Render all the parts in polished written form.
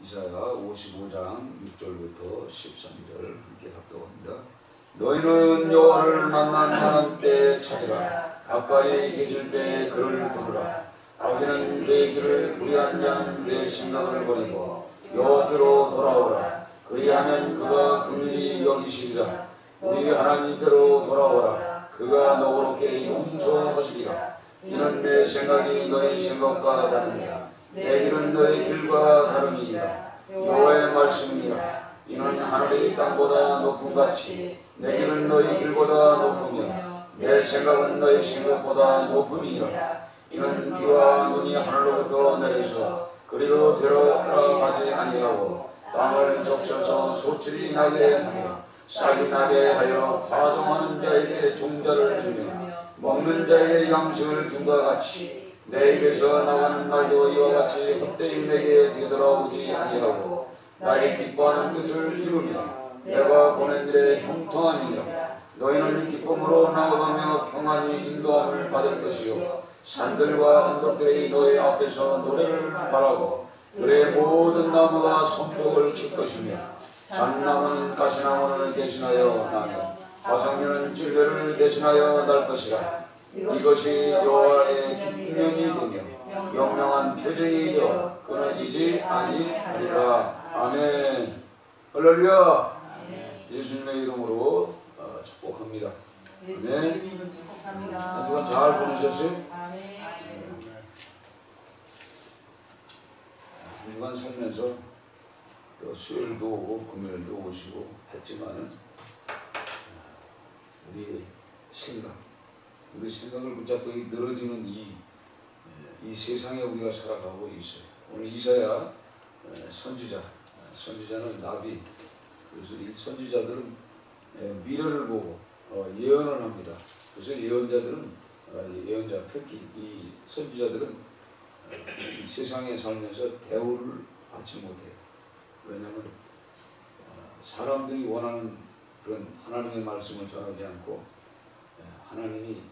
이사야 55장 6절부터 13절 함께 합독합니다. 너희는 여호와를 만날 만한 때에 찾으라. 가까이 계실 때에 그를 부르라. 악인은 내 길을 불의한 자는 내 생각을 버리고 여호와께로 돌아오라. 그리하면 그가 긍휼히 여기시리라. 우리 하나님께로 돌아오라. 그가 너그럽게 용서하시리라. 이는 내 생각이 너희 생각과 다르니라. 내 길은 너희 길과 다름이니라. 여호와의 말씀이니라. 이는 하늘이 땅보다 높음같이 내 길은 너희 길보다 높으며 내 생각은 너희 생각보다 높음이니라. 이는 비와 눈이 하늘로부터 내려서 그리로 되돌아가지 아니하고 땅을 적셔서 소출이 나게 하며 싹이 나게 하여 파종하는 자에게 종자를 주며 먹는 자에게 양식을 준과 같이 내 입에서 나가는 말도 이와 같이 헛되이 내게 되돌아오지 아니하고 나의 기뻐하는 뜻을 이루며 내가 보낸 일에 형통함이니라. 너희는 기쁨으로 나아가며 평안히 인도함을 받을 것이요 산들과 언덕들이 너희 앞에서 노래를 바라고 들의 모든 나무가 손뼉을 칠 것이며 잣나무는 가시나무를 대신하여 나며 화석류는 찔레를 대신하여 날 것이라. 이것이 여호와의 기쁨이 되며 영명한 표징이 되어 끊어지지 아니하리라. 아멘. 할렐루야. 예수님의 이름으로 축복합니다. 아멘. 한 주간 잘 보내셨어요? 한 주간 살면서 또 수요일도 오고 금요일도 오시고 했지만은 우리 생각을 붙잡고 늘어지는 이 세상에 우리가 살아가고 있어요. 오늘 이사야 선지자는 나비. 그래서 이 선지자들은 미래를 보고 예언을 합니다. 그래서 예언자 특히 이 선지자들은 이 세상에 살면서 대우를 받지 못해요. 왜냐하면 사람들이 원하는 그런 하나님의 말씀을 전하지 않고 하나님이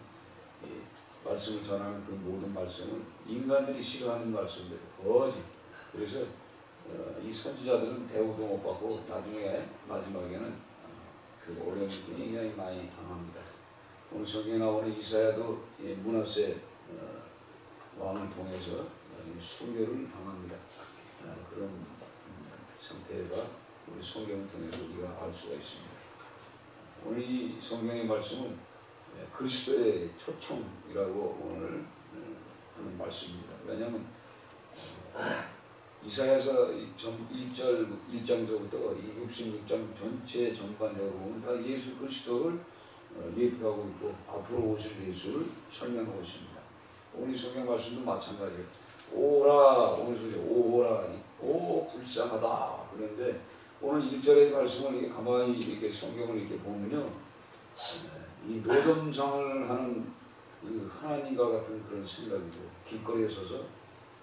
말씀을 전하는 그 모든 말씀은 인간들이 싫어하는 말씀들 거짓. 그래서 이 선지자들은 대우도 못 받고 나중에 마지막에는 그 어려움을 굉장히 많이 당합니다. 오늘 성경에 나오는 이사야도 므낫세 왕을 통해서 순교를 당합니다. 그런 상태가 우리 성경을 통해서 우리가 알 수가 있습니다. 오늘 이 성경의 말씀은 그리스도의 초청이라고 오늘 하는 말씀입니다. 왜냐하면 이사야서 1장서부터 이 66장 전체 전반적으로 보면 다 예수 그리스도를 예표하고 있고 앞으로 오실 예수를 설명하고 있습니다. 오늘 이 성경 말씀도 마찬가지예요. 오라, 오늘 소리 오라, 오 불쌍하다. 그런데 오늘 1절의 말씀을 이렇게 가만히 이렇게 성경을 이렇게 보면요, 이 노점상을 하는 이 하나님과 같은 그런 생각이고 길거리에 서서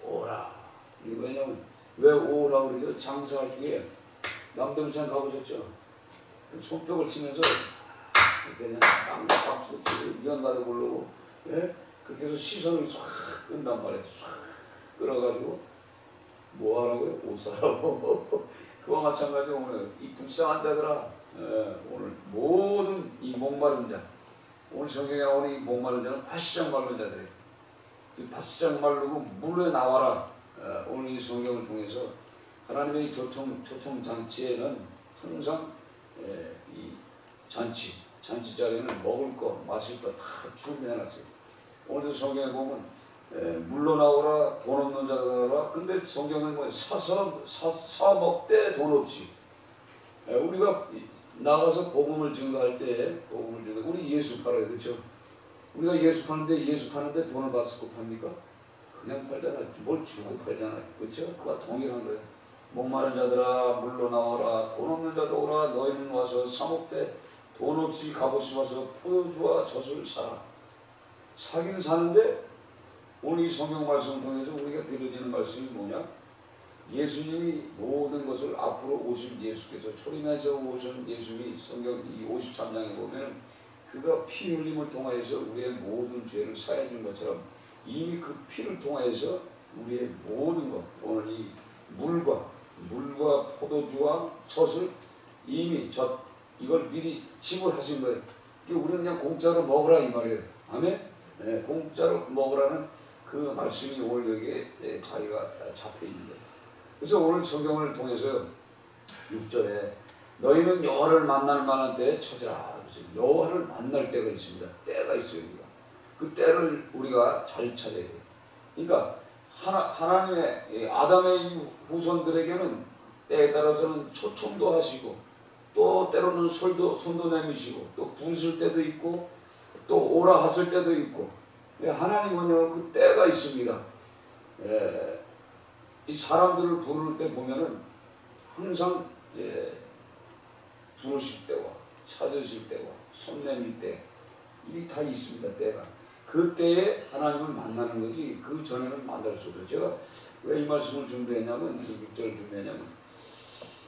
오라. 왜냐면 왜 오라 그러죠? 장사할 때에 남동산 가보셨죠? 손뼉을 치면서 그냥 박수 치고 위안 받아 보려고, 예? 그렇게 해서 시선을 싹 끈단 말이에요. 싹 끌어가지고 뭐 하라고요? 옷 사라고. 그와 마찬가지로 오늘 이 불쌍한 자들아, 오늘 모든 이 목마른 자, 오늘 성경에 나오는 이 목마른 자는 밭시장 마른 자들이에요. 이 밭시장 마르고 물에 나와라. 오늘 이 성경을 통해서 하나님의 초청 잔치에는 항상 이 잔치 자리에는 먹을 거, 마실 거 다 준비해놨어요. 오늘도 성경에 보면 물로 나오라, 돈 없는 자들아. 근데 성경은 뭐 사 먹되 돈 없이. 우리가 나가서 복음을 증거할 때, 우리 예수 팔아요, 그렇죠? 우리가 예수 파는데 돈을 받고 팝니까? 그냥 팔잖아요. 뭘 주고 팔잖아요, 그렇죠? 그와 동일한 거예요. 목마른 자들아 물로 나와라, 돈 없는 자도 오라. 너희는 와서 사 먹되 돈 없이 값없이 와서 포도주와 젖을 사라. 사긴 사는데 오늘 이 성경 말씀을 통해서 우리가 들려지는 말씀이 뭐냐? 예수님이 모든 것을 앞으로 오실 예수께서 초림해서 오신 예수님이 성경 이 53장에 보면 그가 피 흘림을 통하여서 우리의 모든 죄를 사해 준 것처럼 이미 그 피를 통하여서 우리의 모든 것, 오늘 이 물과 물 떡과 포도주와 젖을 이미 이걸 미리 지불하신 거예요. 우리는 그냥 공짜로 먹으라 이 말이에요. 아멘? 네, 공짜로 먹으라는 그 말씀이 오늘 여기에 자기가 잡혀 있는 거예요. 그래서 오늘 성경을 통해서 6절에 너희는 여호와를 만날 만한 때에 찾으라. 여호와를 만날 때가 있습니다. 때가 있어요. 우리가. 그 때를 우리가 잘 찾아야 돼요. 그러니까 하나님의 아담의 후손들에게는 때에 따라서는 초청도 하시고 또 때로는 손도 내미시고 또 부으실 때도 있고 또 오라 하실 때도 있고 하나님은요 그 때가 있습니다. 이 사람들을 부를 때 보면은 항상 부르실 때와 찾으실 때와 손 내밀 때 이게 다 있습니다. 때가. 그 때에 하나님을 만나는 거지 그 전에는 만날 수 없어요. 제가 왜 이 말씀을 준비했냐면 이 6절을 준비했냐면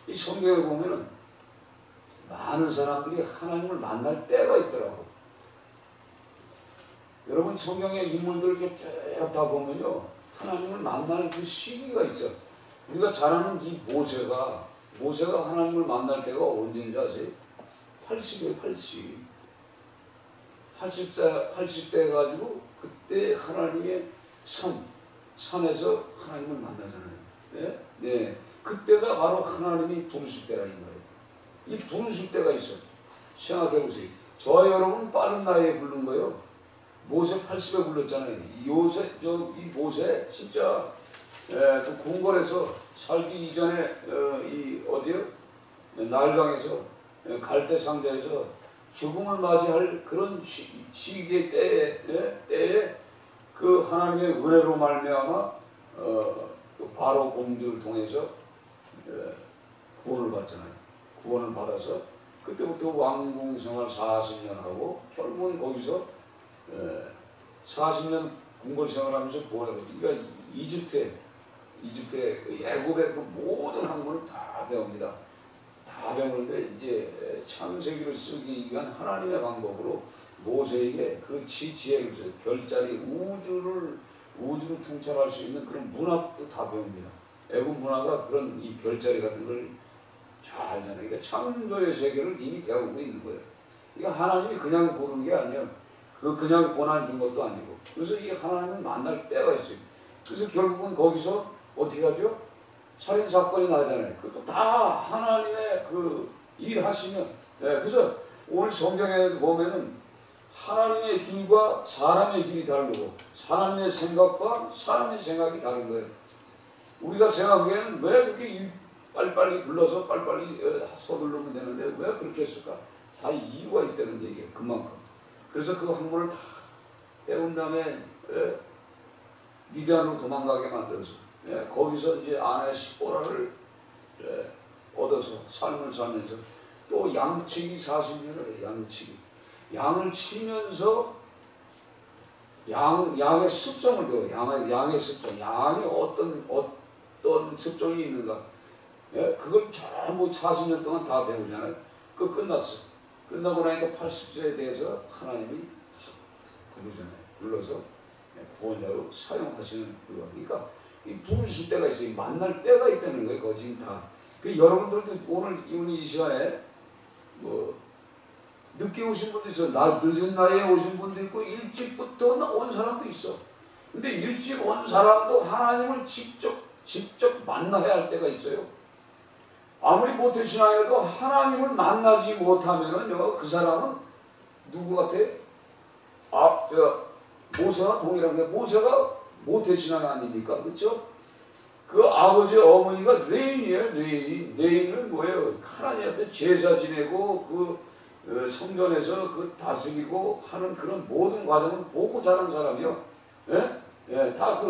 이 성경에 보면은 많은 사람들이 하나님을 만날 때가 있더라고. 여러분 성경의 인물들 이렇게 쭉 다 보면요 하나님을 만날 그 시기가 있어. 우리가 잘 아는 이 모세가 하나님을 만날 때가 언제인지 아세요? 80이에요. 80대 가지고 그때 하나님의 산에서 하나님을 만나잖아요. 네? 네. 그때가 바로 하나님이 부르실 때라 이 말이에요. 이 부르실 때가 있어요. 생각해 보세요. 저와 여러분 빠른 나이에 부른 거예요. 모세 80에 불렀잖아요. 이 모세 진짜 그 궁궐에서 살기 이전에 어디요? 날강에서 갈대 상자에서 죽음을 맞이할 그런 시기의 때에 그 하나님의 은혜로 말미암아 그 바로 공주를 통해서 구원을 받잖아요. 구원을 받아서 그때부터 왕궁 생활 40년 하고 결국은 거기서 40년 궁궐 생활하면서 뭐라고 그러니까 이집트의 애굽의 그 모든 학문을 다 배웁니다. 다 배우는데 이제 창세기를 쓰기 위한 하나님의 방법으로 모세에게 그 지혜를 주세요. 별자리 우주를 통찰할 수 있는 그런 문학도 다 배웁니다. 애굽 문화가 그런 이 별자리 같은 걸 잘 알잖아요. 그러니까 창조의 세계를 이미 배우고 있는 거예요. 그러니까 하나님이 그냥 부르는 게 아니에요. 그냥 고난 준 것도 아니고. 그래서 이 하나님을 만날 때가 있어요. 그래서 결국은 거기서 어떻게 하죠? 살인 사건이 나잖아요. 그것도 다 하나님의 그 일하시면. 그래서 오늘 성경에 보면은 하나님의 길과 사람의 길이 다르고 하나님의 생각과 사람의 생각이 다른 거예요. 우리가 생각하기에는 왜 그렇게 빨리빨리 불러서 빨리빨리 서두르면 되는데 왜 그렇게 했을까? 다 이유가 있다는 얘기예요. 그만큼. 그래서 그 학문을 다 배운 다음에 미디안으로 도망가게 만들어서 거기서 이제 아내 시보라를 얻어서 삶을 살면서 또 양치기 40년을 해요. 양을 치면서 양의 습성을 배워요. 양의 습성. 양이 어떤 습성이 있는가. 그걸 전부 40년 동안 다 배우잖아요. 그거 끝났어. 끝나고 나니까 80세에 대해서 하나님이 부르잖아요. 불러서 구원자로 사용하시는 거예요. 그러니까 이 부르실 때가 있어요. 만날 때가 있다는 거예요. 그거 지금 다. 여러분들도 오늘 이 시간에 뭐 늦게 오신 분도 있어. 늦은 나이에 오신 분도 있고 일찍부터 온 사람도 있어. 근데 일찍 온 사람도 하나님을 직접 만나야 할 때가 있어요. 아무리 모태신앙이라도 하나님을 만나지 못하면은요, 그 사람은 누구 같아? 모세와 동일한 게 모세가 모태신앙 아닙니까? 그렇죠? 그 아버지 어머니가 레인이에요. 레인은 뭐예요? 하나님 앞에 제사 지내고 그 성전에서 그 다스리고 하는 그런 모든 과정을 보고 자란 사람이요. 다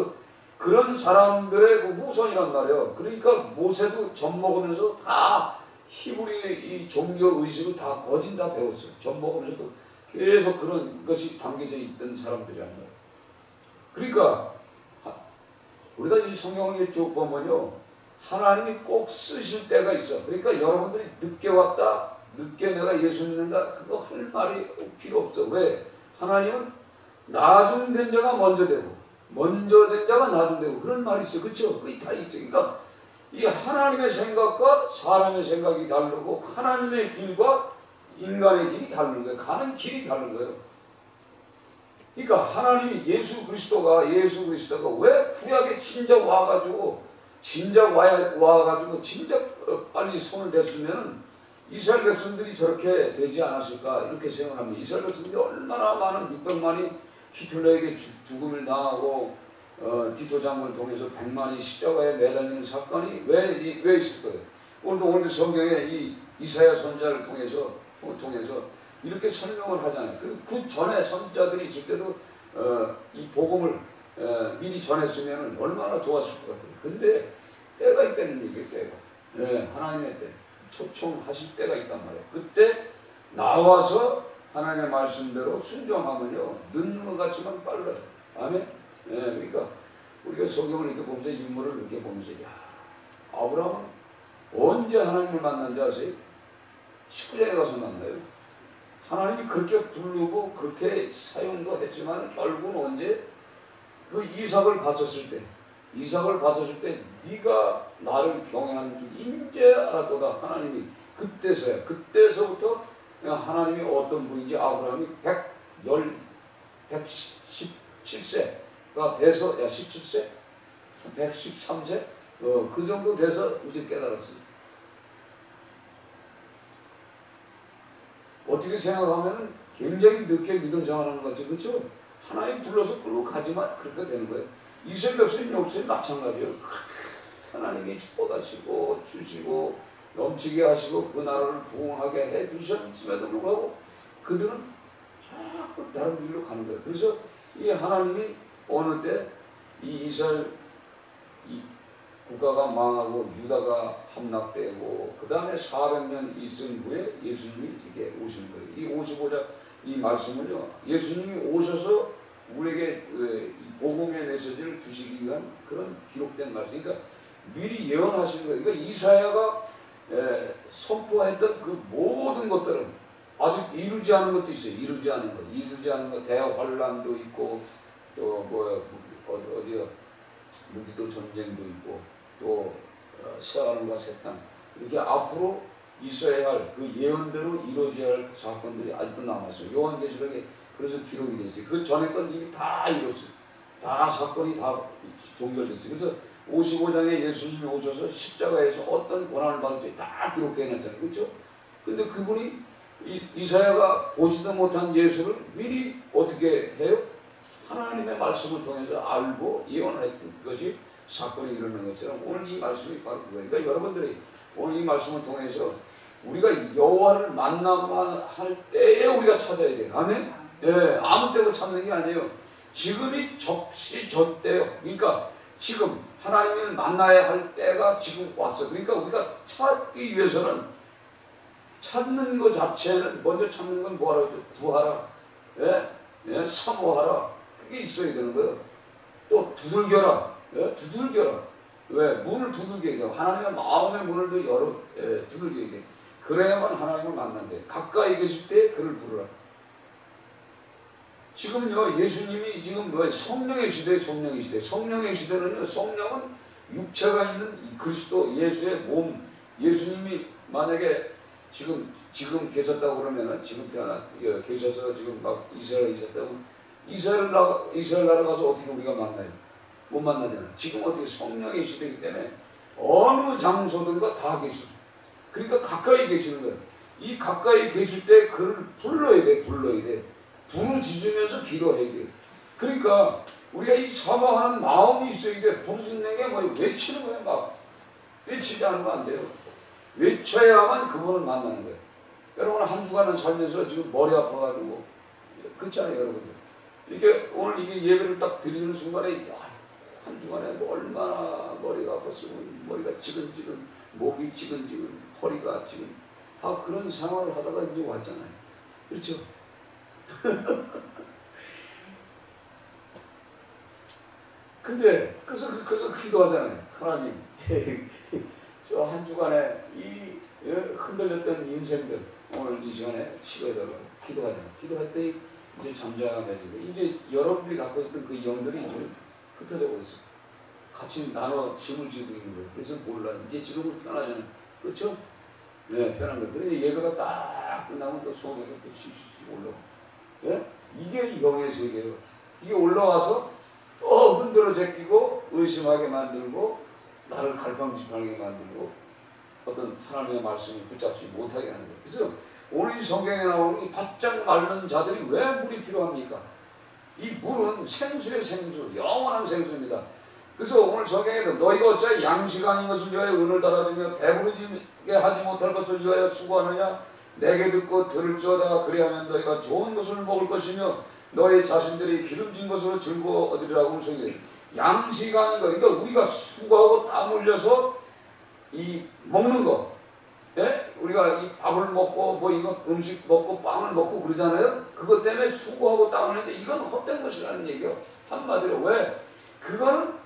그런 사람들의 그 후손이란 말이에요. 그러니까 모세도 젖 먹으면서 다 히브리 이 종교 의식을 다 거진 다 배웠어요. 젖 먹으면서도 계속 그런 것이 담겨져 있던 사람들이란 말이에요. 그러니까 우리가 이 성경을 쭉 보면요, 하나님이 꼭 쓰실 때가 있어. 그러니까 여러분들이 늦게 왔다, 늦게 내가 예수 믿는다, 그거 할 말이 필요 없어. 왜? 하나님은 나중된 자가 먼저 되고 먼저 된 자가 나중되고 그런 말이 있어요. 그렇죠? 그게 다 있어요. 그러니까 이 하나님의 생각과 사람의 생각이 다르고 하나님의 길과 인간의 길이 다른 거예요. 가는 길이 다른 거예요. 그러니까 하나님이 예수 그리스도가 왜 구약에 진작 와가지고 진작 빨리 손을 댔으면은 이스라엘 백성들이 저렇게 되지 않았을까 이렇게 생각합니다. 이스라엘 백성들이 얼마나 많은 600만이 히틀러에게 죽음을 당하고 디토 장군을 통해서 100만이 십자가에 매달리는 사건이 왜 있을 거예요. 오늘도 성경에 이 이사야 선지자를 통해서 이렇게 설명을 하잖아요. 그 전에 선지자들이 있을 때도 이 복음을 미리 전했으면 얼마나 좋았을 것 같아요. 근데 때가 있다는 얘기예요. 때가. 하나님의 때. 초청하실 때가 있단 말이에요. 그때 나와서 하나님의 말씀대로 순종하면요 늦는 것 같지만 빨라요. 아멘. 그러니까 우리가 성경을 이렇게 보면서 인물을 이렇게 보면서 아브라함은 언제 하나님을 만난지 아세요? 19장에 가서 만나요. 하나님이 그렇게 부르고 그렇게 사용도 했지만 결국은 언제 그 이삭을 바쳤을 때 네가 나를 경외하는 줄 인제 알았도다. 하나님이 그때서부터 하나님이 어떤 분인지 아브라함이 117세가 돼서 17세? 113세? 그 정도 돼서 이제 깨달았어요. 어떻게 생각하면 굉장히 늦게 믿음 생활하는 거죠. 그렇죠? 하나님 불러서 끌고 가지만 그렇게 되는 거예요. 이스라엘 백성 역시 마찬가지예요. 하나님이 축복하시고 주시고 넘치게 하시고 그 나라를 부흥하게 해주셨음에도 불구하고 그들은 자꾸 다른 길로 가는 거예요. 그래서 이 하나님이 어느 때 이 이스라엘 이 국가가 망하고 유다가 함락되고 그 다음에 400년 있은 후에 예수님이 이렇게 오시는 거예요. 이 55장 이 말씀을요 예수님이 오셔서 우리에게 복음의 메시지를 주시기 위한 그런 기록된 말씀. 그러니까 미리 예언하시는 거예요. 그러니까 이사야가 선포했던 그 모든 것들은 아직 이루지 않은 것도 있어요. 이루지 않은 것 대환란도 있고 또 어디요 무기도 전쟁도 있고 또 새하늘과 새 땅 이렇게 앞으로 있어야 할 그 예언대로 이루어져야 할 사건들이 아직도 남았어요. 요한계시록에 그래서 기록이 됐어요. 그 전에 건 이미 다 이뤘어요. 다 사건이 다 종결됐어요. 그래서 55장에 예수님이 오셔서 십자가에서 어떤 고난을 받을지 다 기록해놨잖아요. 그렇죠? 근데 그분이 이사야가 보지도 못한 예수를 미리 어떻게 해요? 하나님의 말씀을 통해서 알고 예언을 했던 것이 사건이 일어나는 것처럼 오늘 이 말씀이 바로 그거예요. 그러니까 여러분들이 오늘 이 말씀을 통해서 우리가 여호와를 만나만 할 때에 우리가 찾아야 돼요. 아멘? 아무 때고 찾는 게 아니에요. 지금이 적시적때요. 그러니까 지금 하나님을 만나야 할 때가 지금 왔어. 그러니까 우리가 찾기 위해서는 찾는 것 자체는 먼저 찾는 건 뭐라고 했죠? 구하라. 사모하라. 그게 있어야 되는 거예요. 또 두들겨라. 두들겨라. 왜? 문을 두들겨야 돼요. 하나님의 마음의 문을 두들겨야 돼. 그래야만 하나님을 만난대. 가까이 계실 때 그를 부르라. 지금요 예수님이 지금 성령의 시대에 성령의 시대는요 성령은 육체가 있는 그리스도 예수의 몸. 예수님이 만약에 지금 계셨다고 그러면은 지금 계셔서 지금 막 이스라엘에 있었다고 이스라엘 나라 가서 어떻게 우리가 만나요? 못 만나잖아요. 지금 어떻게 성령의 시대이기 때문에 어느 장소든가 다 계시죠. 그러니까 가까이 계시는 거예요. 이 가까이 계실 때 그를 불러야 돼. 부르짖으면서 기도해야 돼. 그러니까 우리가 이 사모하는 마음이 있어야 돼. 부르짖는 게 뭐예요? 외치는 거예요. 막 외치지 않으면 안 돼요. 외쳐야만 그분을 만나는 거예요. 여러분 한 주간은 살면서 지금 머리 아파가지고 그렇잖아요, 여러분들. 이렇게 오늘 이게 예배를 딱 드리는 순간에 한 주간에 뭐 얼마나 머리가 아팠으면 머리가 지근지근, 목이 지근지근, 허리가 지근 다 그런 생활을 하다가 이제 왔잖아요. 그렇죠? 근데 그래서 기도하잖아요. 하나님 저 한 주간에 이 흔들렸던 인생들 오늘 이 시간에 치료해달라고 기도하잖아요. 기도했더니 이제 잠잠해지고 이제 여러분들이 갖고 있던 그 영들이 좀 흩어지고 있어요. 같이 나눠 짐을 지고 있는 거예요. 그래서 몰라. 이제 지금은 편하잖아요. 그렇죠? 네, 편한 거예요. 그런데 예배가 딱 끝나면 또 속에서 또 씩씩 올라와. 예? 이게 영의 세계예요. 이게 올라와서 또 흔들어 제끼고 의심하게 만들고 나를 갈팡질팡하게 만들고 어떤 하나님의 말씀을 붙잡지 못하게 하는 거예요. 그래서 오늘 이 성경에 나오는 이 바짝 마른 자들이 왜 물이 필요합니까? 이 물은 생수의 생수, 영원한 생수입니다. 그래서 오늘 성경에도 너희가 어찌 양식 아닌 것을 위하여 은을 달아주며 배부르게 하지 못할 것을 위하여 수고하느냐? 내게 듣고 들을지어다. 그리하면 너희가 좋은 것을 먹을 것이며 너희 자신들이 기름진 것으로 즐거워 얻으리라고 성경에 양식 아닌 것, 그러니까 우리가 수고하고 땀 흘려서 이 먹는 거, 예? 우리가 이 밥을 먹고 뭐 이거 음식 먹고 빵을 먹고 그러잖아요. 그것 때문에 수고하고 땀을 흘리는데 이건 헛된 것이라는 얘기예요. 한마디로 왜? 그거는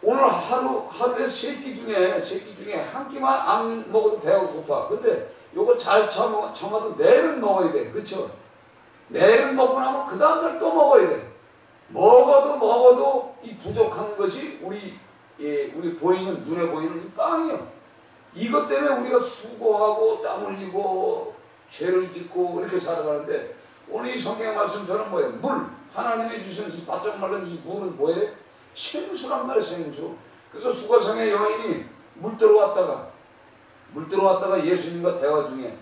오늘 하루에 세 끼 중에 한 끼만 안 먹어도 배가 고파. 근데 요거 잘 참아도 내일은 먹어야 돼. 그쵸? 내일은 먹고 나면 그 다음날 또 먹어야 돼. 먹어도 이 부족한 것이 우리 보이는, 눈에 보이는 이 빵이에요. 이것 때문에 우리가 수고하고 땀 흘리고 죄를 짓고 이렇게 살아가는데 오늘 이 성경의 말씀처럼 뭐예요? 물, 하나님이 주신 이 바짝 마른 이 물은 뭐예요? 생수란 말이에요. 생수. 그래서 수가성의 여인이 물 들어왔다가 예수님과 대화 중에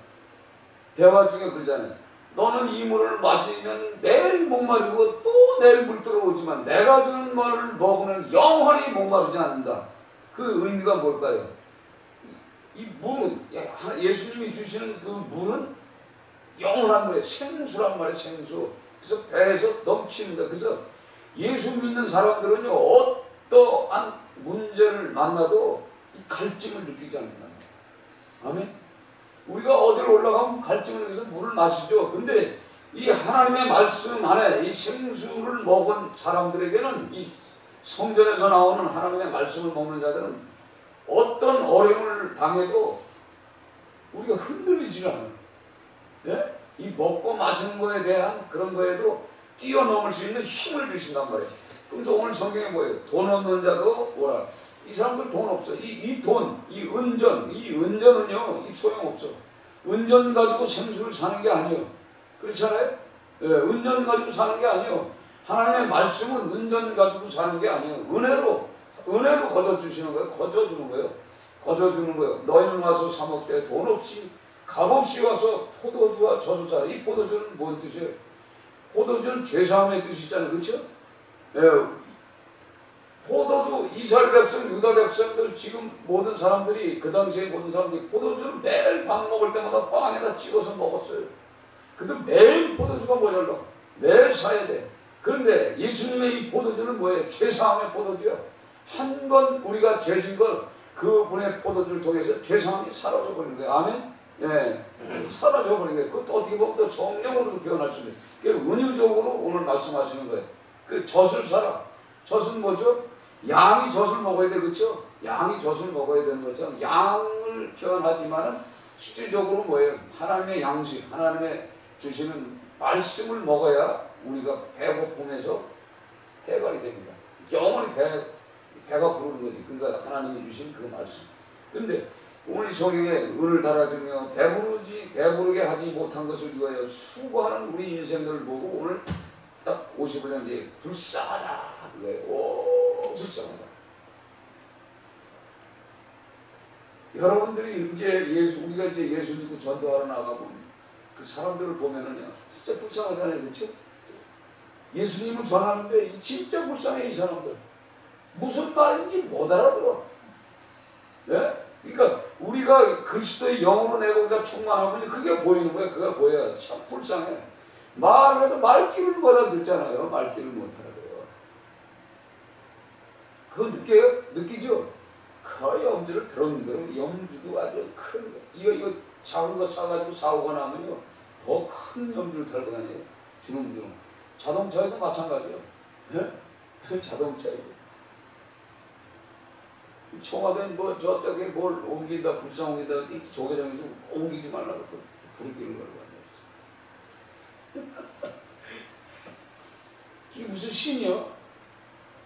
그러잖아요. 너는 이 물을 마시면 매일 목마르고 또 내일 물 들어오지만 내가 주는 물을 먹으면 영원히 목마르지 않는다. 그 의미가 뭘까요? 이 물은, 예수님이 주시는 그 물은 영원한 물이에요. 생수란 말이에요. 생수. 그래서 배에서 넘칩니다. 그래서 예수 믿는 사람들은요, 어떠한 문제를 만나도 이 갈증을 느끼지 않는다. 아멘? 우리가 어디를 올라가면 갈증을 느껴서 물을 마시죠. 근데 이 하나님의 말씀 안에 이 생수를 먹은 사람들에게는, 이 성전에서 나오는 하나님의 말씀을 먹는 자들은 어떤 어려움을 당해도 우리가 흔들리지 않아요. 예? 이 먹고 마시는 거에 대한 그런 거에도 뛰어넘을 수 있는 힘을 주신단 말이에요. 그래서 오늘 성경에 뭐예요? 돈 없는 자도 뭐라? 이 사람들 돈 없어. 이 은전은요, 이 소용없어. 은전 가지고 생수를 사는 게 아니에요. 그렇잖아요? 예, 은전 가지고 사는 게 아니에요. 하나님의 말씀은 은전 가지고 사는 게 아니에요. 은혜로 거저주시는 거예요. 거저주는 거예요. 너희는 와서 사 먹되 돈 없이 값없이 와서 포도주와 젖을 사라. 이 포도주는 뭔 뜻이에요? 포도주는 죄사함의 뜻이 있잖아요. 그렇죠? 예, 포도주, 이스라엘 백성, 유다 백성들, 지금 모든 사람들이, 그 당시에 모든 사람들이 포도주를 매일 밥 먹을 때마다 빵에다 찍어서 먹었어요. 근데 매일 포도주가 모자라. 매일 사야 돼. 그런데 예수님의 이 포도주는 뭐예요? 죄사함의 포도주야. 한 번 우리가 죄진 걸 그분의 포도주를 통해서 죄사함이 사라져버리는 거예요. 아멘? 예. 사라져버리는 거예요. 그것도 어떻게 보면 또 성령으로도 표현할 수 있는 거예요. 은유적으로 오늘 말씀하시는 거예요. 그 젖을 사라. 젖은 뭐죠? 양이 젖을 먹어야 돼. 그렇죠? 양이 젖을 먹어야 되는 것처럼 양을 표현하지만은 실질적으로 뭐예요? 하나님의 양식, 하나님의 주시는 말씀을 먹어야 우리가 배고픔에서 해결이 됩니다. 영원히 배가 부르는 거지. 그러니까 하나님이 주신 그 말씀. 그런데 오늘 성경에 은을 달아주며 배부르게 하지 못한 것을 위하여 수고하는 우리 인생들을 보고 오늘 딱 50년 뒤에 불쌍하다. 오, 불쌍하다. 여러분들이 우리가 이제 예수 믿고 전도하러 나가고 그 사람들을 보면은요, 진짜 불쌍하잖아요. 그렇죠? 예수님을 전하는데 진짜 불쌍해. 이 사람들 무슨 말인지 못 알아들어. 네? 그러니까 우리가 그리스도의 영으로 내가 우리가 충만하면 그게 보이는 거야. 그게 보여야 참 불쌍해. 말을 해도 말귀를 못 알아듣잖아요. 말귀를 못 알아들어요. 그거 느껴요? 느끼죠? 그 염주를 들었는데 염주도 아주 큰 거. 이거 작은 거 차가지고 사고가 나면요 더 큰 염주를 달고 다녀요. 주렁주렁. 자동차에도 마찬가지예요. 네? 자동차에도. 청와대는 뭐 저쪽에 뭘 옮긴다, 불상 옮긴다, 조계장에서 옮기지 말라고 또 불을 끄는 걸로 앉아있어. 이게 무슨 신이요?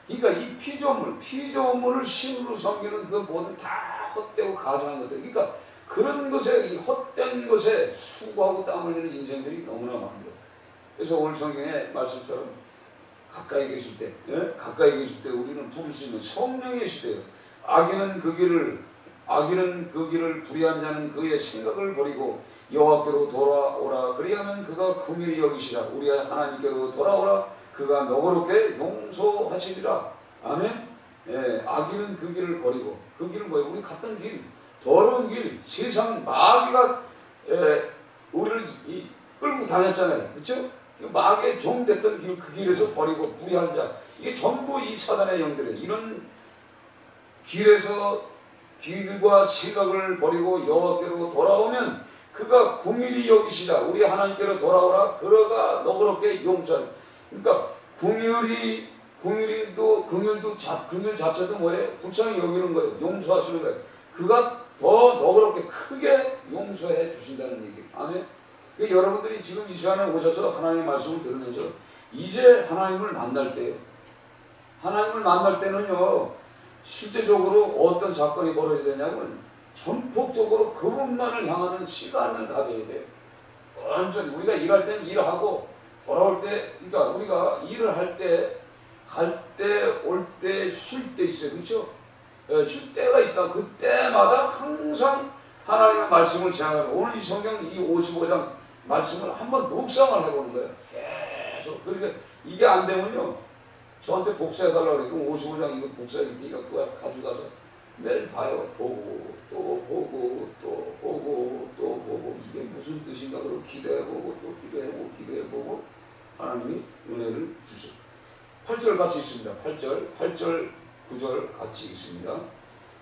그러니까 이 피조물을 신으로 섬기는 그 모든 다 헛되고 가증한 것들. 그러니까 그런 것에, 이 헛된 것에 수고하고 땀 흘리는 인생들이 너무나 많습니다. 그래서 오늘 성경의 말씀처럼 가까이 계실 때, 예? 가까이 계실 때 우리는 부를 수 있는 성령이 계시대요. 악인은 그 길을 불의한 자는 그의 생각을 버리고 여호와께로 돌아오라. 그리하면 그가 긍휼히 여기시라. 우리 하나님께로 돌아오라. 그가 너그럽게 용서하시리라. 아멘. 예, 악인은 그 길을 버리고, 그 길은 뭐예요? 우리 갔던 길, 더러운 길, 세상 마귀가 우리를 끌고 다녔잖아요. 그렇죠? 마귀의 종 됐던 길, 그 길에서 버리고 불의한 자, 이게 전부 이 사단의 영들이에요. 이런 길과 생각을 버리고 여호와께로 돌아오면 그가 긍휼히 여기시라. 우리 하나님께로 돌아오라. 그러가 너그럽게 용서하라. 그러니까 긍휼 자체도 뭐예요? 불쌍히 여기는 거예요. 용서하시는 거예요. 그가 더 너그럽게 크게 용서해 주신다는 얘기예요. 아멘. 여러분들이 지금 이 시간에 오셔서 하나님의 말씀을 들으면서 이제 하나님을 만날 때요. 하나님을 만날 때는요, 실제적으로 어떤 사건이 벌어져야 되냐면 전폭적으로 그분만을 향하는 시간을 가져야 돼요. 완전히 우리가 일할 때는 일하고 돌아올 때, 그러니까 우리가 일을 할 때, 갈 때, 올 때, 쉴 때 있어요. 그렇죠? 쉴 때가 있다. 그때마다 항상 하나님의 말씀을 생각하고, 오늘 이 성경 이 55장 말씀을 한번 묵상을 해보는 거예요. 계속. 그러니까 이게 안 되면요, 저한테 복사해달라고 그래요. 그럼 55장 이거 복사해주니까 그거 가져가서 매일 봐요. 보고 또 보고 또 보고 또 보고 이게 무슨 뜻인가 그러고 기도해보고 또 기도해보고 하나님이 은혜를 주셔. 8절 같이 있습니다. 8절 9절 같이 있습니다.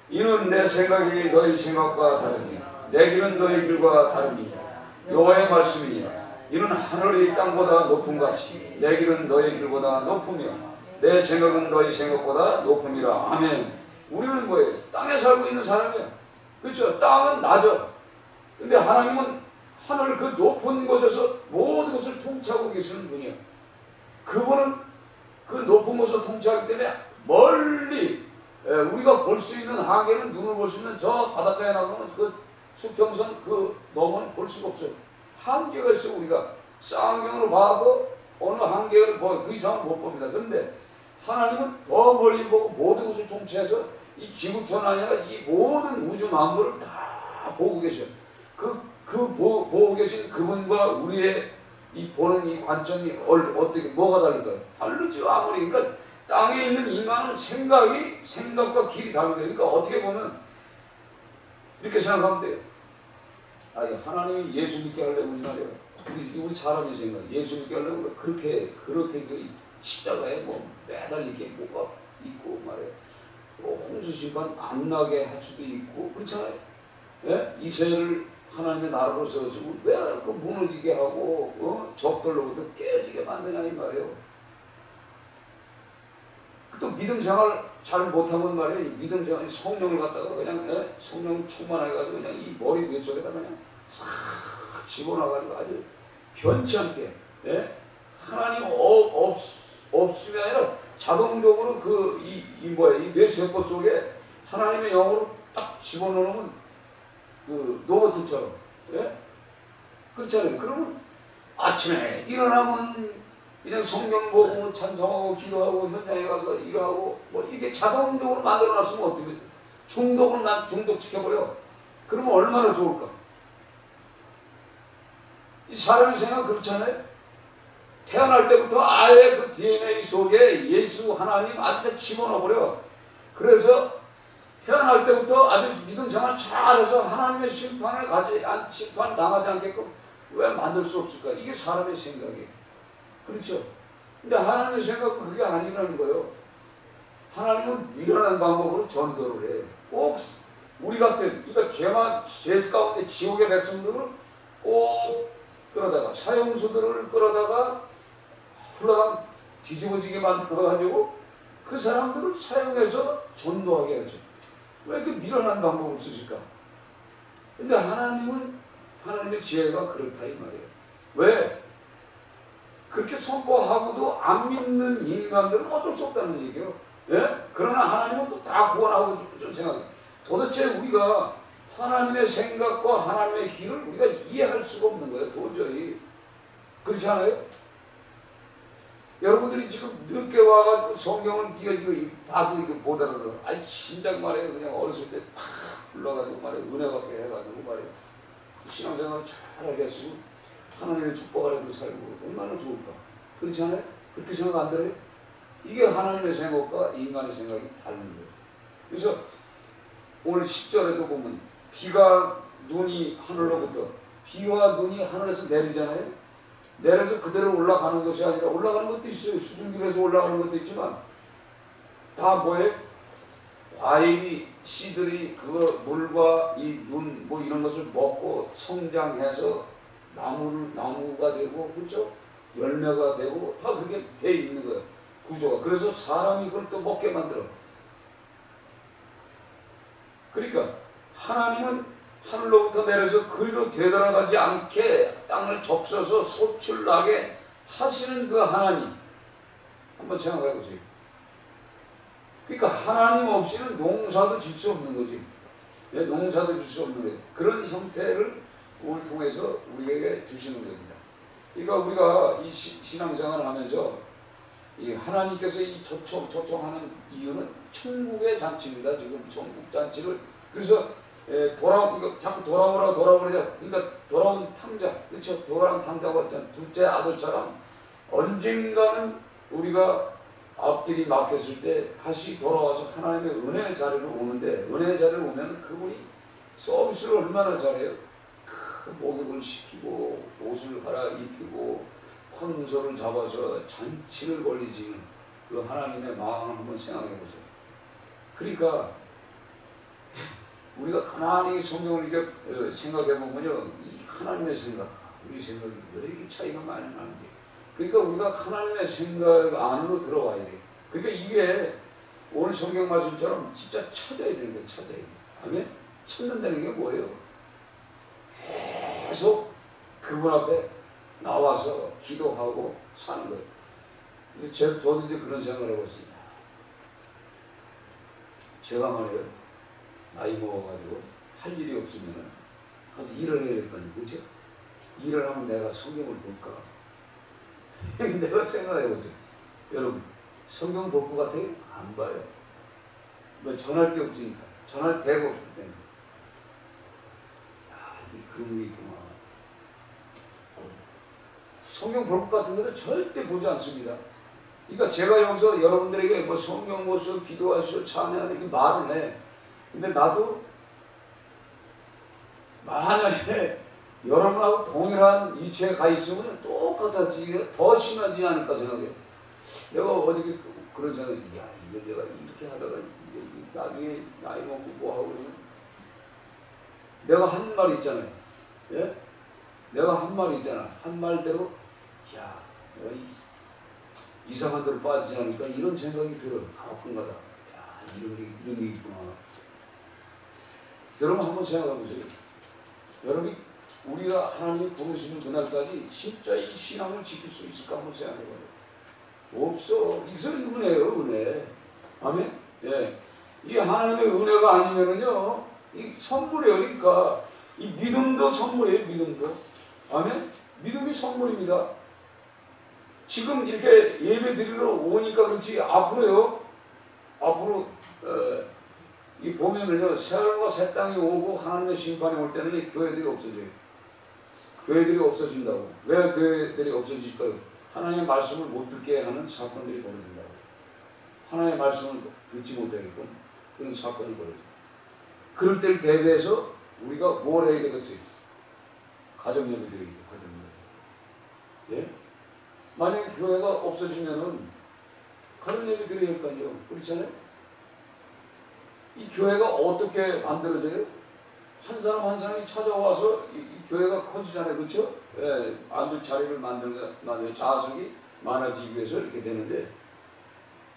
이는 내 생각이 너희 생각과 다르니 내 길은 너희 길과 다르니 여호와의 말씀이니라. 이는 하늘이 땅보다 높음같이 내 길은 너희 길보다 높으며 내 생각은 너희 생각보다 높음이라. 아멘. 우리는 뭐예요? 땅에 살고 있는 사람이야. 그렇죠? 땅은 낮아. 근데 하나님은 하늘 그 높은 곳에서 모든 것을 통치하고 계시는 분이야. 그분은 그 높은 곳을 통치하기 때문에 멀리 우리가 볼 수 있는 한계는, 눈을 볼 수 있는 저 바닷가에 나가면 그 수평선 그 너머는 볼 수가 없어요. 한계가 있어요. 우리가 쌍안경으로 봐도 어느 한계를 보여 그 이상은 못 봅니다. 그런데 하나님은 더 멀리 보고 모든 것을 통치해서 이 지구촌 아니라 이 모든 우주 만물을 다 보고 계셔요. 보고 계신 그분과 우리의 이 보는 이 관점이 어떻게 뭐가 다를까요? 다르죠. 아무리. 그러니까 땅에 있는 인간은 생각과 길이 다르거든요. 그러니까 어떻게 보면 이렇게 생각하면 돼요. 하나님이 예수 믿게 하려면 말이에요. 우리 사람의 생각, 예수 믿게 하려면 그렇게 십자가에 뭐 매달리게 뭐가 있고 말이에요. 홍수 심판 안 나게 할 수도 있고 그렇잖아요. 예? 이스라엘을 하나님의 나라로 세웠으면 왜 그 무너지게 하고 적들로부터 깨지게 만드냐 이 말이에요. 또 믿음 생활 잘 못하면 말이에요. 믿음 생활 성령을 갖다가 그냥 성령 충만해가지고 그냥 이 머리 뇌속에다 그냥 싹 집어넣어가지고 아주 변치 않게 하나님 없음이 아니라 자동적으로 이 뇌세포 속에 하나님의 영으로 딱 집어넣으면 그 로봇처럼 그렇잖아요. 그러면 아침에 일어나면 그냥 성경 보고 찬송하고 기도하고 현장에 가서 일하고 뭐 이게 자동적으로 만들어놨으면 어떻게 중독시켜버려. 그러면 얼마나 좋을까. 이 사람의 생각은 그렇잖아요. 태어날 때부터 아예 그 DNA 속에 예수 하나님 아주 집어넣어버려. 그래서 태어날 때부터 아주 믿음 생활 잘해서 하나님의 심판 당하지 않게끔 왜 만들 수 없을까? 이게 사람의 생각이에요. 그렇죠? 근데 하나님의 생각은 그게 아니라는 거예요. 하나님은 일어나는 방법으로 전도를 해. 꼭 우리 같은, 그러니까 죄 가운데 지옥의 백성들을 꼭 끌어다가, 사형수들을 끌어다가 훌라당 뒤집어지게 만들어가지고 그 사람들을 사용해서 전도하게 하죠. 왜 이렇게 미련한 방법을 쓰실까? 근데 하나님의 지혜가 그렇다 이 말이에요. 왜? 그렇게 선포하고도 안 믿는 인간들은 어쩔 수 없다는 얘기예요. 예? 그러나 하나님은 또 다 구원하고 싶은 생각이에요. 도대체 우리가 하나님의 생각과 하나님의 길을 우리가 이해할 수가 없는 거예요. 도저히. 그렇지 않아요? 여러분들이 지금 늦게 와가지고 성경을 이거 봐도 이거 못 알아들어. 아이 진작 말이에요. 그냥 어렸을 때 팍 불러가지고 말이에요. 은혜 받게 해가지고 말이에요. 신앙생활을 잘 하겠으면 하나님의 축복 아래도 살고 얼마나 좋을까. 그렇지 않아요? 그렇게 생각 안 들어요? 이게 하나님의 생각과 인간의 생각이 다른 거예요. 그래서 오늘 10절에도 보면 비가 눈이 하늘로부터 비와 눈이 하늘에서 내리잖아요. 내려서 그대로 올라가는 것이 아니라 올라가는 것도 있어요. 수증기에서 올라가는 것도 있지만 다 뭐예요? 과일이 씨들이 그 물과 이 눈 뭐 이런 것을 먹고 성장해서 나무가 되고 그렇죠? 열매가 되고 다 그렇게 돼 있는 거예요. 구조가. 그래서 사람이 그걸 또 먹게 만들어. 그러니까 하나님은 하늘로부터 내려서 그리로 되돌아가지 않게 땅을 적셔서 소출나게 하시는 그 하나님 한번 생각해 보세요. 그러니까 하나님 없이는 농사도 질 수 없는 거지. 농사도 질 수 없는 거예요. 그런 형태를 오늘 통해서 우리에게 주시는 겁니다. 그러니까 우리가 이 신앙생활을 하면서 이 하나님께서 이 초청하는 이유는 천국의 잔치입니다. 지금 천국 잔치를 그래서 이거 자꾸 돌아오라 그러니까 돌아온 탕자, 그렇죠? 돌아온 탕자가 둘째 아들처럼 언젠가는 우리가 앞길이 막혔을 때 다시 돌아와서 하나님의 은혜의 자리로 오는데 은혜의 자리로 오면 그분이 서비스를 얼마나 잘해요? 그 목욕을 시키고 옷을 갈아입히고 혼소를 잡아서 잔치를 벌리지. 그 하나님의 마음을 한번 생각해 보세요. 그러니까 우리가 가만히 성경을 이렇게 생각해 보면요, 이 하나님의 생각과 우리 생각이 왜 이렇게 차이가 많이 나는지. 그러니까 우리가 하나님의 생각 안으로 들어와야 돼요. 그러니까 이게 오늘 성경 말씀처럼 진짜 찾아야 되는 거예요. 찾아야 돼요. 아멘? 찾는다는 게 뭐예요? 계속 그분 앞에 나와서 기도하고 사는 거예요. 그래서 저도 이제 그런 생각을 하고 있습니다. 제가 말이에요, 나이 먹어가지고 할 일이 없으면 가서 일을 해야 될 거 아니에요. 그렇죠? 일을 하면 내가 성경을 볼까? 내가 생각해 보세요. 여러분, 성경 볼 것 같아요? 안 봐요. 뭐 전할 게 없으니까. 전할 데가 없을 때는. 야, 그런 게 있구나. 성경 볼 것 같은 것도 절대 보지 않습니다. 그러니까 제가 여기서 여러분들에게 뭐 성경 보시오, 기도하시오, 찬양하는 이렇게 말을 해. 근데 나도 만약에 여러분하고 동일한 위치에 가 있으면 똑같아지, 더 심하지 않을까 생각해. 내가 어저께 그런 생각에서, 야, 이거 내가 이렇게 하다가 나중에 나이 먹고 뭐 하고 그러면 내가 한 말 있잖아요. 예? 내가 한 말 있잖아. 한 말대로, 야, 내가 이상한 데로 빠지지 않을까 이런 생각이 들어. 가끔가다. 야, 이런 게 있구나. 여러분 한번 생각해 보세요. 여러분이 우리가 하나님이 부르시는 그날까지 진짜 이 신앙을 지킬 수 있을까 한번 생각해 봐요. 없어. 이것은 은혜예요, 은혜. 아멘? 예. 이 하나님의 은혜가 아니면은요, 이 선물이에요. 그러니까 이 믿음도 선물이에요, 믿음도. 아멘? 믿음이 선물입니다. 지금 이렇게 예배 드리러 오니까 그렇지, 앞으로요, 앞으로, 이 보면은요, 새하늘과 새 땅이 오고 하나님의 심판이 올 때는 이 교회들이 없어져요. 교회들이 없어진다고. 왜 교회들이 없어질까요? 하나님의 말씀을 못 듣게 하는 사건들이 벌어진다고. 하나님의 말씀을 듣지 못하게끔 그런 사건이 벌어져요. 그럴 때를 대비해서 우리가 뭘 해야 되겠어요? 가정예배 드리기, 가정예배. 예? 만약에 교회가 없어지면은 가정예배 드려야 할 거 아니에요. 그렇잖아요? 이 교회가 어떻게 만들어져요? 한 사람 한 사람이 찾아와서 이 교회가 커지잖아요. 그렇죠? 예, 앉을 자리를 만들고 좌석이 많아지기 위해서 이렇게 되는데,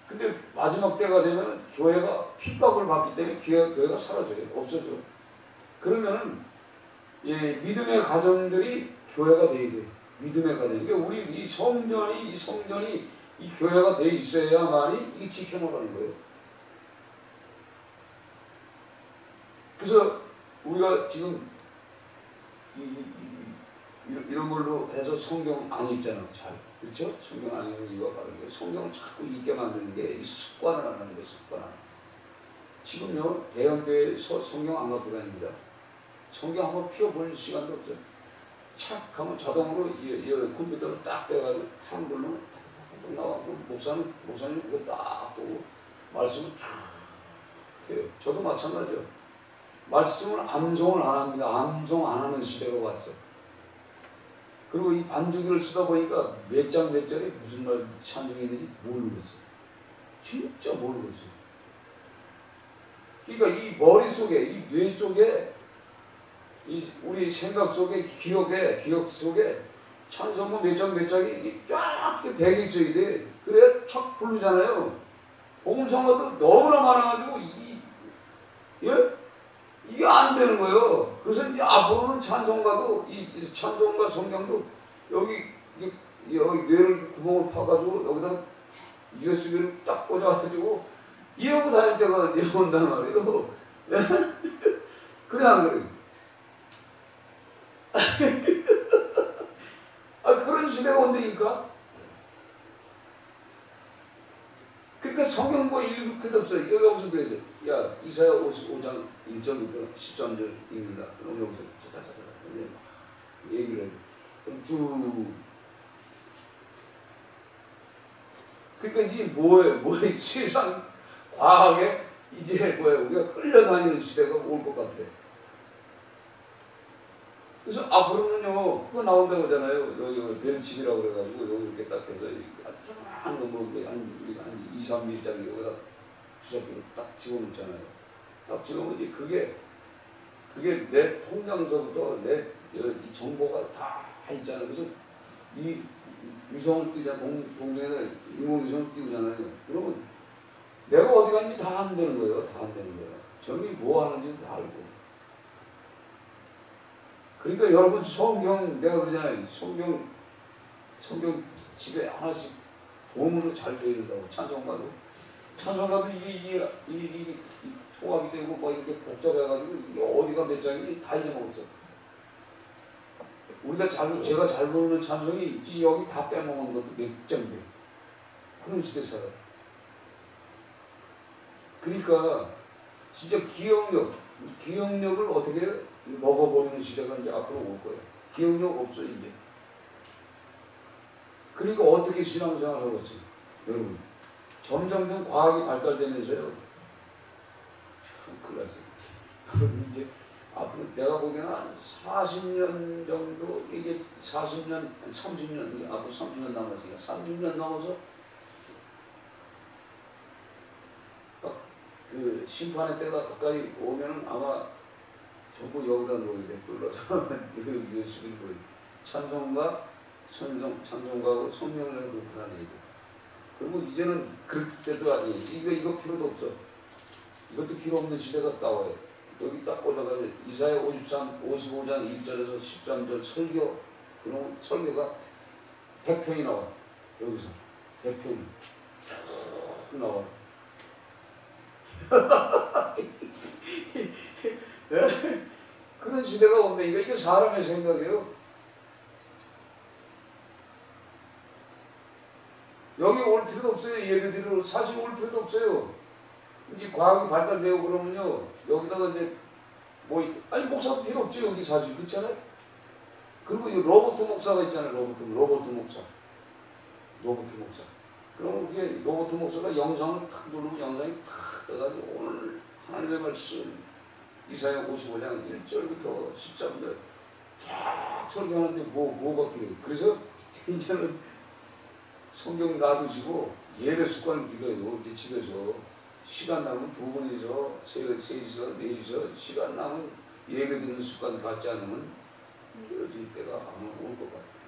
근데 마지막 때가 되면 교회가 핍박을 받기 때문에 교회가 사라져요. 없어져. 그러면은 믿음의 가정들이 교회가 돼야 돼요. 믿음의 가정. 그러니까 우리 이 성전이 이 교회가 돼 있어야만이 이게 지켜나가는 거예요. 그래서 우리가 지금 이런 걸로 해서 성경 안 읽잖아. 잘. 그렇죠? 성경 안 읽는 이유가 바로 이게 성경을 자꾸 읽게 만드는 게 이 습관을 안 하는 거예요. 습관. 지금요 대형교회에서 성경 안 갖고 다닙니다. 성경 한번 펴볼 시간도 없어요. 착 하면 자동으로 이 컴퓨터를 딱 빼가지고 탁 누르면 탁탁탁 나와. 목사님 그거 딱 보고 말씀을 쫙 해요. 저도 마찬가지요. 말씀을 암송을 안 합니다. 암송 안 하는 시대가 왔어요. 그리고 이 반주기를 쓰다 보니까 몇 장 몇 절에 무슨 말 찬송이 있는지 모르겠어요. 진짜 모르겠어요. 그러니까 이 머릿속에, 이 뇌 속에, 이 우리 생각 속에, 기억 속에 찬송가 몇 장 몇 장이 쫙 배겨 있어야 돼. 그래야 촥 부르잖아요. 복음성가도 너무나 많아가지고 이게 안 되는 거예요. 그래서 이제 앞으로는 찬송가도 이 찬송가 성경도 여기 뇌를 구멍을 파가지고 여기다가 USB를 딱 꽂아가지고 이러고 다닐 때가 이제 온단 말이에요. 그래 안 그래? 그런 시대가 온다니까. 그러니까 성경 뭐 읽을 것도 없어요. 여기서 그래서 야 이사야 55장 1절부터 13절 읽는다. 그럼 여기서 차차차차 얘기를 해. 그럼 쭉. 그러니까 이게 뭐예요? 세상 과학에 이제 우리가 끌려다니는 시대가 올 것 같아. 그래서 앞으로는요 그거 나온다고 하잖아요. 여기 베르칩이라고 그래가지고 여기 이렇게 딱 해서 쫙 한 2, 3mm짜리 여기다 주사기로 딱 집어넣잖아요. 딱 집어넣으면 이제 그게 내 통장서부터 내 이 정보가 다 있잖아요. 그래서 이 위성을 띄잖아. 공중에다 인공위성을 띄우잖아요. 그러면 내가 어디 갔는지 다 안 되는 거예요. 다 안 되는 거예요. 점이 뭐 하는지 다 알고. 그러니까 여러분 성경 내가 그러잖아요. 성경 집에 하나씩 보험으로 잘 되어 있다고. 찬송가도 이게 통합이 되고 뭐 이렇게 복잡해가지고 이게 어디가 몇 장인지 다 잊어먹었어. 제가 잘 부르는 찬송이 여기 다 빼먹은 것도 몇 장인데 그런 시대 살아요. 그러니까 진짜 기억력을 어떻게 먹어버리는 시대가 이제 앞으로 올 거예요. 기억력 없어 이제. 그러니까 어떻게 신앙생활을 하겠어요, 여러분? 점점 과학이 발달되면서요. 참 큰일 났어요. 여러분 이제 앞으로 내가 보기에는 한 40년 정도, 이게 40년, 30년, 앞으로 30년 남았으니까 30년 넘어서 그 심판의 때가 가까이 오면은 아마 전부 여기다 놓이게 뚫어서 예수를 보여. 찬송가하고 성령을 놓고 다니고. 그리고 이제는 그럴 때도 아니에요. 이거 필요도 없어. 이것도 필요 없는 시대가 나와요. 여기 딱 꽂아가지고 이사야 55장 1절에서 13절 설교. 그럼 설교가 100편이 나와. 여기서 100편이 쭉 나와. 그런 시대가 온다니까. 이게 사람의 생각이에요. 여기 올 필요도 없어요. 예배드리러 사실 올 필요도 없어요. 이제 과학이 발달되고 그러면요 여기다가 이제 목사도 필요 없죠. 여기 사실 그렇잖아요. 그리고 이 로버트 목사가 있잖아요. 로버트 목사. 그러면 그게 로버트 목사가 영상을 탁 누르면 영상이 탁 떠가지고 오늘 하나님의 말씀 이사야 55장 1절부터 13절 쫙 설교하는데 뭐가 필요해요. 그래서 이제는 성경 놔두시고 예배 습관을 길러요. 이제 집에서 시간 나면 두 분이서 셋이서 넷이서 시간 나면 예배 드리는 습관 갖지 않으면 힘들어질 때가 아마 올 것 같아요.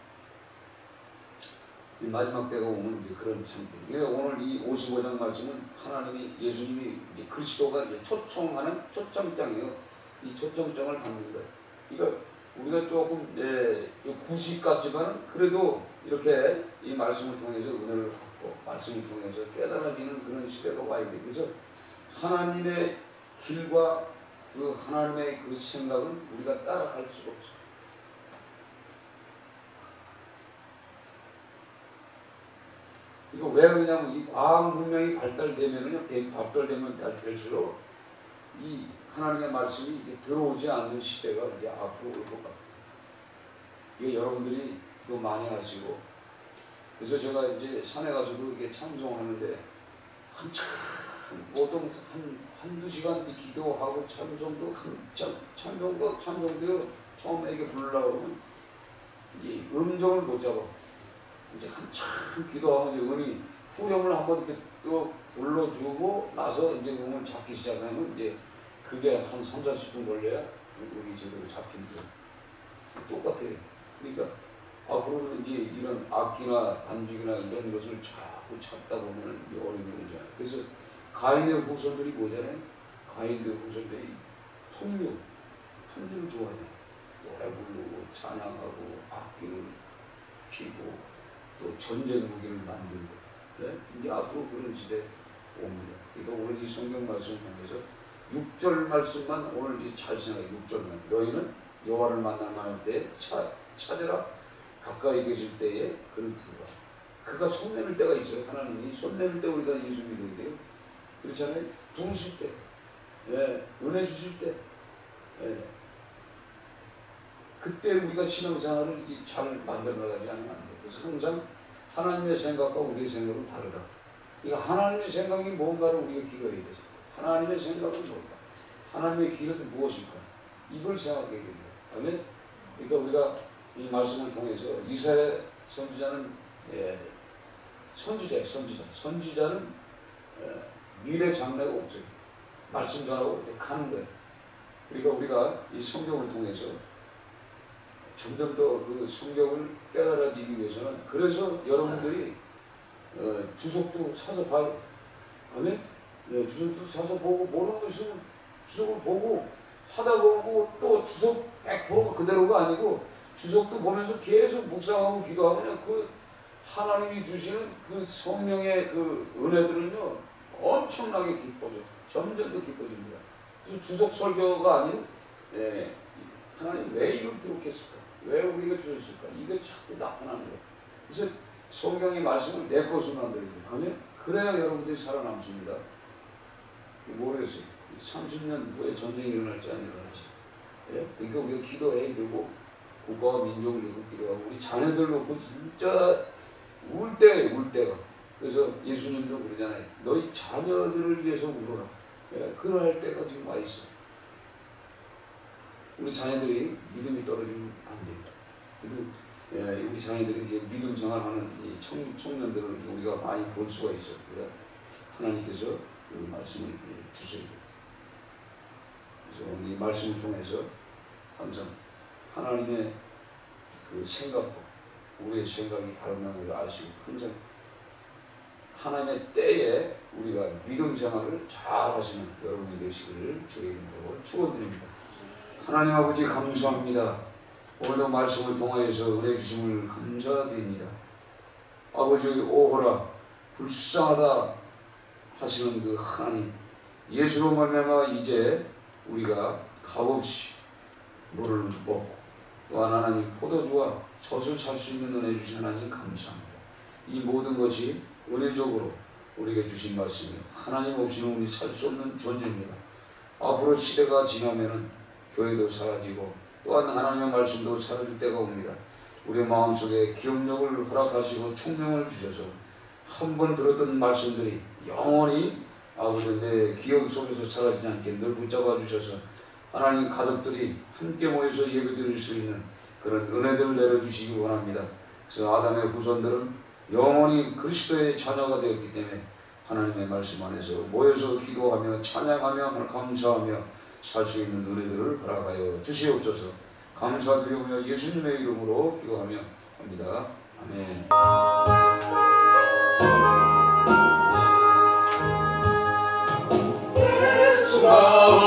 이 마지막 때가 오면 이제 그런 상태. 오늘 이 55장 말씀은 하나님이 예수님이 이제 그리스도가 이제 초청하는 초청장이에요. 이 초청장을 받는 거예요. 그러니까 우리가 조금 구식 같지만 그래도 이렇게 이 말씀을 통해서 은혜를 받고 말씀을 통해서 깨달아지는 그런 시대가 와야 돼. 그래서 하나님의 길과 그 하나님의 그 생각은 우리가 따라갈 수가 없어. 이거 왜 그러냐면 이 과학 문명이 발달되면은요, 발달되면 될수록 이 하나님의 말씀이 이제 들어오지 않는 시대가 이제 앞으로 올 것 같아요. 이게 여러분들이 그거 많이 하시고, 그래서 제가 이제 산에 가서도 이게 찬송하는데 한참 보통 한두 시간 기도하고 찬송도 찬송도 처음에 이게 부르려고 그러면 이 음정을 못 잡아. 이제 한참 기도하면 이제 음이 후렴을 한번 이렇게 또 불러주고 나서 이제 음을 잡기 시작하면 이제 그게 한 3, 40분 걸려야 음이 제대로 잡힙니다. 똑같아요. 그러니까 앞으로는 이제 이런 악기나 반죽이나 이런 것을 자꾸 찾다 보면 어려움이 오잖아요. 그래서 가인의 후손들이 뭐잖아요? 가인의 후손들이 풍류를 좋아해요. 노래 부르고 찬양하고 악기를 피고 또 전쟁 무기를 만들고. 네? 이제 앞으로 그런 시대 옵니다. 그러니까 오늘 이 성경 말씀을 통해서 6절 말씀만 오늘 잘 생각해. 6절만 너희는 여호와를 만날 때 찾으라. 가까이 계실 때에 그를 부르라. 그가 손 내밀 때가 있어요. 하나님이 손 내밀 때 우리가 예수 믿어야 돼요. 그렇잖아요. 부으실 때, 은혜 주실 때, 그때 우리가 신앙생활을 잘 만들어 나가지 않으면 안 돼요. 그래서 항상 하나님의 생각과 우리의 생각은 다르다. 그러니까 하나님의 생각이 뭔가를 우리가 기도해야 돼서 하나님의 생각은 뭘까? 하나님의 기도는 무엇일까? 이걸 생각해야 됩니다. 아멘? 그러니까 우리가 이 말씀을 통해서 이사야 선지자는 선지자는 미래 장래가 없어요. 말씀 전하고 가는 거예요. 그러니까 우리가 이 성경을 통해서 점점 더 그 성경을 깨달아지기 위해서는 그래서 여러분들이 주석도 사서 봐요. 아멘? 주석도 사서 보고 모르는 거 있으면 주석을 보고 하다 보고 또 주석 100%가 그대로가 아니고 주석도 보면서 계속 묵상하고 기도하면 그 하나님이 주시는 그 성령의 그 은혜들은요 엄청나게 깊어져. 점점 더 깊어집니다. 그래서 주석 설교가 아닌 하나님 왜 이걸 기록했을까? 왜 우리가 주셨을까? 이게 자꾸 나타나는 거예요. 그래서 성경의 말씀을 내 것으로 만들어야 하면 그래야 여러분들이 살아남습니다. 모르겠어요. 30년 후에 전쟁이 일어날지 안 일어날지. 그러니까 우리가 기도해야 되고 국가와 민족을 위해 기도하고 우리 자녀들 놓고 진짜 울 때가. 그래서 예수님도 그러잖아요. 너희 자녀들을 위해서 울어라. 그럴 때가 지금 와 있어. 우리 자녀들이 믿음이 떨어지면 안 됩니다. 그리고 우리 자녀들이 믿음 생활하는 이 청년들을 우리가 많이 볼 수가 있어요. 그러니까 하나님께서 그 말씀을 주셔야 돼요. 그래서 이 말씀을 통해서 항상 하나님의 그 생각과 우리의 생각이 다르다는 걸 아시고 항상 하나님의 때에 우리가 믿음 생활을 잘 하시는 여러분이 되시기를 주의 이름으로 축원드립니다. 하나님 아버지 감사합니다. 오늘도 말씀을 통하여서 은혜 주심을 감사드립니다. 아버지 오호라 불쌍하다 하시는 그 하나님 예수로 말미암아 이제 우리가 값없이 물을 먹고 또한 하나님 포도주와 젖을 살 수 있는 은혜 주신 하나님 감사합니다. 이 모든 것이 은혜적으로 우리에게 주신 말씀이에요. 하나님 없이는 우리 살 수 없는 존재입니다. 앞으로 시대가 지나면은 교회도 사라지고 또한 하나님의 말씀도 사라질 때가 옵니다. 우리의 마음속에 기억력을 허락하시고 총명을 주셔서 한 번 들었던 말씀들이 영원히 아버지 내 기억 속에서 사라지지 않게 늘 붙잡아 주셔서 하나님 가족들이 함께 모여서 예배드릴 수 있는 그런 은혜들을 내려주시기 원합니다. 그래서 아담의 후손들은 영원히 그리스도의 자녀가 되었기 때문에 하나님의 말씀 안에서 모여서 기도하며 찬양하며 감사하며 살 수 있는 은혜들을 허락하여 주시옵소서. 감사드리며 예수님의 이름으로 기도하며 합니다. 아멘. 예수가